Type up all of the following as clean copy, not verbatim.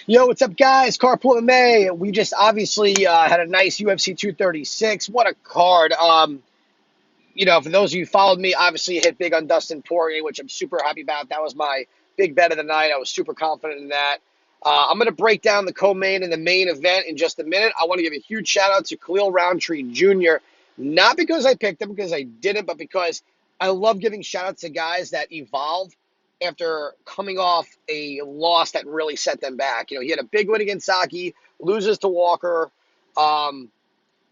Yo, what's up, guys? Carpool MMA. We just obviously had a nice UFC 236. What a card. For those of you who followed me, obviously hit big on Dustin Poirier, which I'm super happy about. That was my big bet of the night. I was super confident in that. I'm going to break down the co-main and the main event in just a minute. I want to give a huge shout out to Khalil Roundtree Jr. Not because I picked him, because I didn't, but because I love giving shout outs to guys that evolve after coming off a loss that really set them back. He had a big win against Saki, loses to Walker. Um,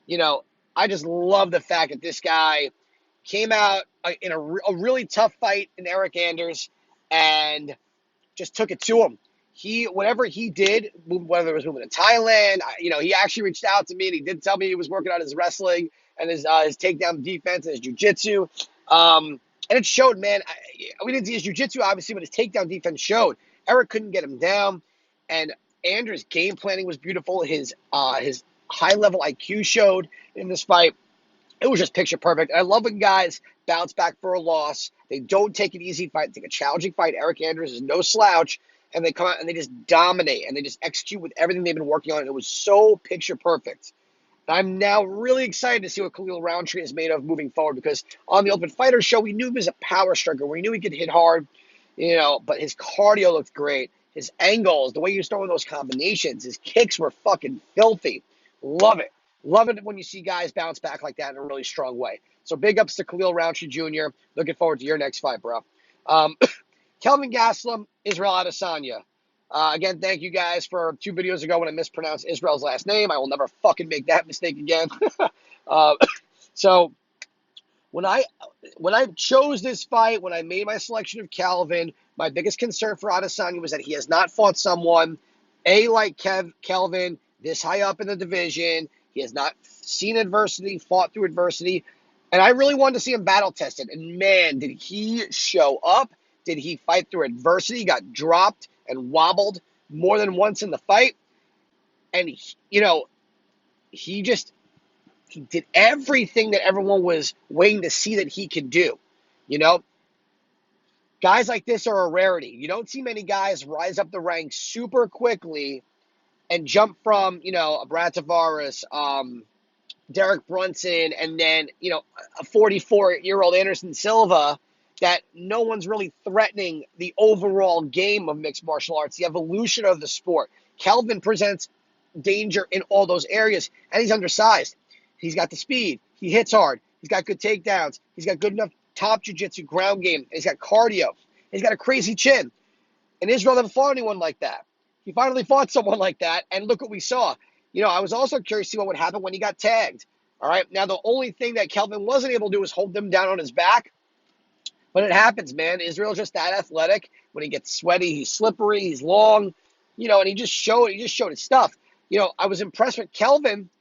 you know, I just love the fact that this guy came out in a really tough fight in Eric Anders and just took it to him. Whatever he did, whether it was moving to Thailand, he actually reached out to me and he did tell me he was working on his wrestling and his takedown defense and his jiu-jitsu. And it showed, man. We didn't see his jiu-jitsu, obviously, but his takedown defense showed. Eric couldn't get him down, and Anders' game planning was beautiful. His high-level IQ showed in this fight. It was just picture perfect. I love when guys bounce back for a loss. They don't take an easy fight, they take a challenging fight. Eric Anders is no slouch, and they come out and they just dominate, and they just execute with everything they've been working on. And it was so picture perfect. I'm now really excited to see what Khalil Roundtree is made of moving forward, because on the Ultimate Fighter show, we knew he was a power striker. We knew he could hit hard, but his cardio looked great. His angles, the way he was throwing those combinations, his kicks were fucking filthy. Love it. Love it when you see guys bounce back like that in a really strong way. So big ups to Khalil Roundtree Jr. Looking forward to your next fight, bro. Um, Kelvin Gastelum, Israel Adesanya. Again, thank you guys for 2 videos ago when I mispronounced Israel's last name. I will never fucking make that mistake again. uh, so when I chose this fight, when I made my selection of Calvin, my biggest concern for Adesanya was that he has not fought someone like Kelvin this high up in the division. He has not seen adversity, fought through adversity, and I really wanted to see him battle tested. And man, did he show up? Did he fight through adversity? Got dropped and wobbled more than once in the fight, and he did everything that everyone was waiting to see that he could do. You know, guys like this are a rarity. You don't see many guys rise up the ranks super quickly and jump from, a Brad Tavares, Derek Brunson, and then, a 44-year-old Anderson Silva, that no one's really threatening the overall game of mixed martial arts, the evolution of the sport. Kelvin presents danger in all those areas, and he's undersized. He's got the speed. He hits hard. He's got good takedowns. He's got good enough top jiu-jitsu ground game. He's got cardio. He's got a crazy chin. And Israel never fought anyone like that. He finally fought someone like that, and look what we saw. I was also curious to see what would happen when he got tagged. All right, now the only thing that Kelvin wasn't able to do was hold him down on his back. But it happens, man. Israel's just that athletic. When he gets sweaty, he's slippery, he's long, and he just showed his stuff. I was impressed with Kelvin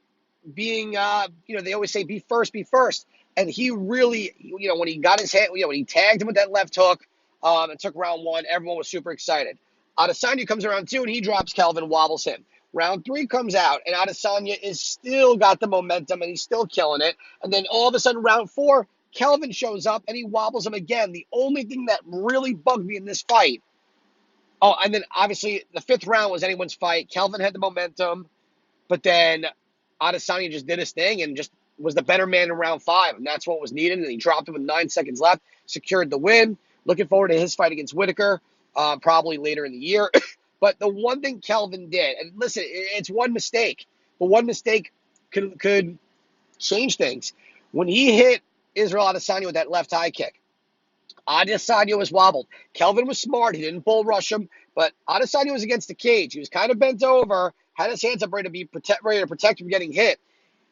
being, they always say be first. And he really, when he got his hand, when he tagged him with that left hook and took round 1, everyone was super excited. Adesanya comes around 2 and he drops Kelvin, wobbles him. Round 3 comes out and Adesanya is still got the momentum and he's still killing it. And then all of a sudden, round 4, Kelvin shows up and he wobbles him again. The only thing that really bugged me in this fight, and then obviously the 5th round was anyone's fight. Kelvin had the momentum, but then Adesanya just did his thing and just was the better man in round 5, and that's what was needed. And he dropped him with 9 seconds left, secured the win. Looking forward to his fight against Whitaker, probably later in the year. But the one thing Kelvin did, and listen, it's one mistake, but one mistake could change things. When he hit Israel Adesanya with that left high kick, Adesanya was wobbled. Kelvin was smart. He didn't bull rush him, but Adesanya was against the cage. He was kind of bent over, had his hands up ready to protect from getting hit.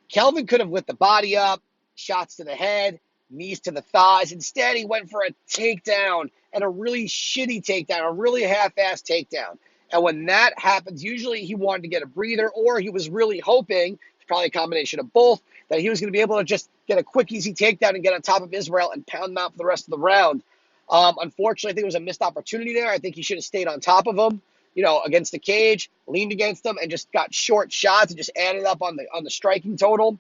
Kelvin could have lit the body up, shots to the head, knees to the thighs. Instead, he went for a takedown, and a really shitty takedown, a really half-assed takedown. And when that happens, usually he wanted to get a breather, or he was really hoping, probably a combination of both, that he was going to be able to just get a quick, easy takedown and get on top of Israel and pound him out for the rest of the round. Unfortunately, I think it was a missed opportunity there. I think he should have stayed on top of him, against the cage, leaned against him, and just got short shots and just added up on the striking total.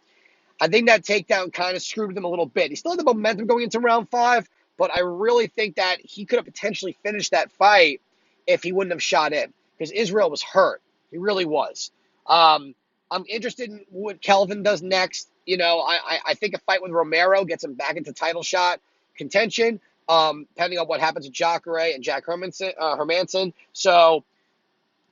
I think that takedown kind of screwed him a little bit. He still had the momentum going into round 5, but I really think that he could have potentially finished that fight if he wouldn't have shot in, because Israel was hurt. He really was. Um, I'm interested in what Kelvin does next. I think a fight with Romero gets him back into title shot contention, depending on what happens with Jacare and Jack Hermanson. So,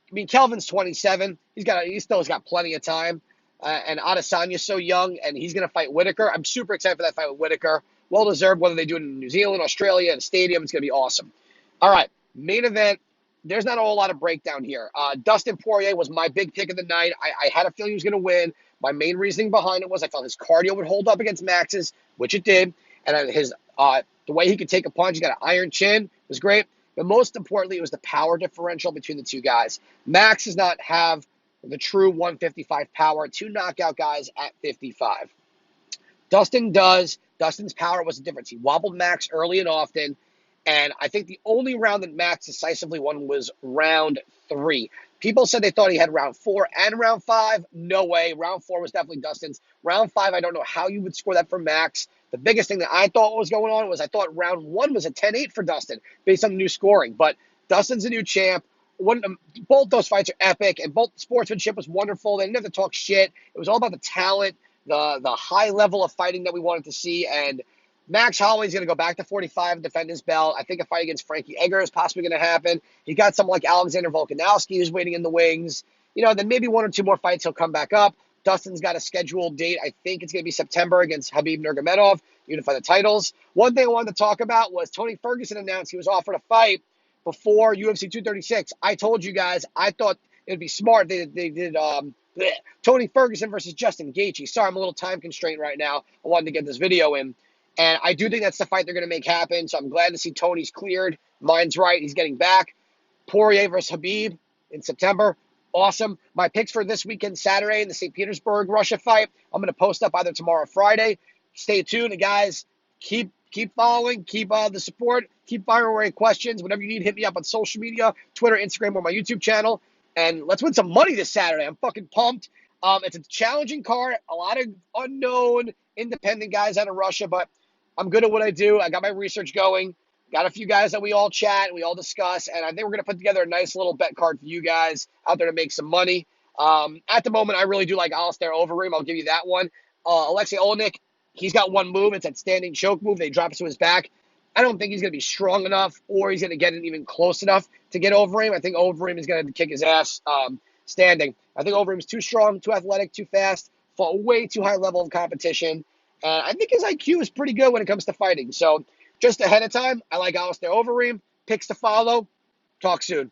I mean, Kelvin's 27. He still has got plenty of time. And Adesanya's so young, and he's going to fight Whitaker. I'm super excited for that fight with Whitaker. Well deserved, whether they do it in New Zealand, Australia, at a stadium. It's going to be awesome. All right, main event. There's not a whole lot of breakdown here. Dustin Poirier was my big pick of the night. I had a feeling he was going to win. My main reasoning behind it was I felt his cardio would hold up against Max's, which it did. And the way he could take a punch, he got an iron chin, was great. But most importantly, it was the power differential between the two guys. Max does not have the true 155 power. Two knockout guys at 55. Dustin does. Dustin's power was the difference. He wobbled Max early and often. And I think the only round that Max decisively won was round 3. People said they thought he had round 4 and round 5. No way. Round 4 was definitely Dustin's. Round 5, I don't know how you would score that for Max. The biggest thing that I thought was going on was I thought round 1 was a 10-8 for Dustin based on the new scoring. But Dustin's a new champ. Both those fights are epic, and both sportsmanship was wonderful. They didn't have to talk shit. It was all about the talent, the high level of fighting that we wanted to see. And Max Holloway's going to go back to 45 and defend his belt. I think a fight against Frankie Edgar is possibly going to happen. He got someone like Alexander Volkanovski who's waiting in the wings. Then maybe 1 or 2 more fights he'll come back up. Dustin's got a scheduled date. I think it's going to be September against Khabib Nurmagomedov, unify the titles. One thing I wanted to talk about was Tony Ferguson announced he was offered a fight before UFC 236. I told you guys I thought it would be smart. They did Tony Ferguson versus Justin Gaethje. Sorry, I'm a little time constrained right now. I wanted to get this video in. And I do think that's the fight they're going to make happen. So I'm glad to see Tony's cleared. Mine's right. He's getting back. Porier versus Khabib in September. Awesome. My picks for this weekend, Saturday, in the St. Petersburg, Russia fight, I'm going to post up either tomorrow or Friday. Stay tuned. And guys, keep following. Keep the support. Keep firing away questions. Whatever you need, hit me up on social media, Twitter, Instagram, or my YouTube channel. And let's win some money this Saturday. I'm fucking pumped. It's a challenging card. A lot of unknown independent guys out of Russia, but I'm good at what I do. I got my research going. Got a few guys that we all chat and we all discuss, and I think we're going to put together a nice little bet card for you guys out there to make some money. At the moment, I really do like Alistair Overeem. I'll give you that one. Alexei Olenek, he's got one move. It's that standing choke move. They drop it to his back. I don't think he's going to be strong enough or he's going to get it even close enough to get Overeem. I think Overeem is going to kick his ass standing. I think Overeem is too strong, too athletic, too fast, fought a way too high level of competition. And I think his IQ is pretty good when it comes to fighting. So just ahead of time, I like Alistair Overeem. Picks to follow. Talk soon.